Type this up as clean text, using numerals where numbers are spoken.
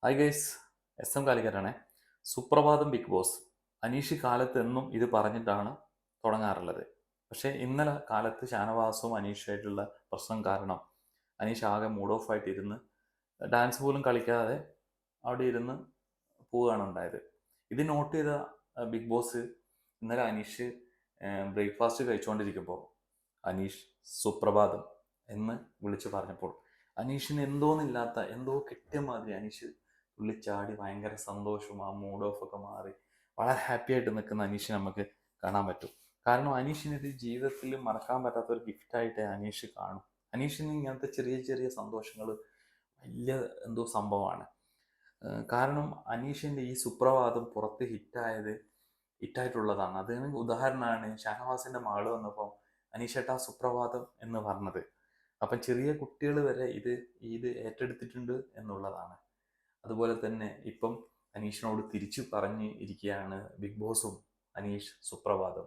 Hi guys, SM കാലിക്കറ്റാണേ. സുപ്രഭാതം big boss. Aneesh കാലത്ത് എന്നും ഇത് പറഞ്ഞിട്ടാണ് തുടങ്ങാറുള്ളത്. പക്ഷേ ഇന്നലെ കാലത്ത് ഷാനവാസും അനീഷുമായിട്ടുള്ള പ്രശ്നം കാരണം അനീഷ് ആകെ മൂഡ് ഓഫ് ആയിട്ട് ഇരുന്ന് ഡാൻസ് പോലും കളിക്കാതെ അവിടെ ഇരുന്ന് പോവുകയാണ് ഉണ്ടായത്. ഇത് നോട്ട് ചെയ്ത ബിഗ് ബോസ് ഇന്നലെ അനീഷ് ബ്രേക്ക്ഫാസ്റ്റ് കഴിച്ചുകൊണ്ടിരിക്കുമ്പോൾ അനീഷ് സുപ്രഭാതം എന്ന് വിളിച്ചു പറഞ്ഞപ്പോൾ അനീഷിന് എന്തോന്നില്ലാത്ത എന്തോ കിട്ടിയ മാതിരി അനീഷ് തുള്ളിച്ചാടി ഭയങ്കര സന്തോഷവും ആ മൂഡ് ഓഫ് ഒക്കെ മാറി വളരെ ഹാപ്പി ആയിട്ട് നിൽക്കുന്ന അനീഷിനെ നമുക്ക് കാണാൻ പറ്റും. കാരണം അനീഷിന് ഇത് ജീവിതത്തിൽ മറക്കാൻ പറ്റാത്ത ഒരു ഗിഫ്റ്റായിട്ട് അനീഷ് കാണും. അനീഷിന് ഇങ്ങനത്തെ ചെറിയ ചെറിയ സന്തോഷങ്ങൾ വലിയ എന്തോ സംഭവമാണ്. കാരണം അനീഷിൻ്റെ ഈ സുപ്രഭാതം പുറത്ത് ഹിറ്റായിട്ടുള്ളതാണ്. അതിന് ഉദാഹരണമാണ് ഷാനവാസിൻ്റെ മകള് വന്നപ്പോൾ അനീഷേട്ടാ സുപ്രഭാതം എന്ന് പറഞ്ഞത്. അപ്പം ചെറിയ കുട്ടികൾ വരെ ഇത് ഏറ്റെടുത്തിട്ടുണ്ട് എന്നുള്ളതാണ്. അതുപോലെ തന്നെ ഇപ്പം അനീഷിനോട് തിരിച്ചു പറഞ്ഞ് ഇരിക്കുകയാണ് ബിഗ് ബോസും. അനീഷ് സുപ്രഭാതം.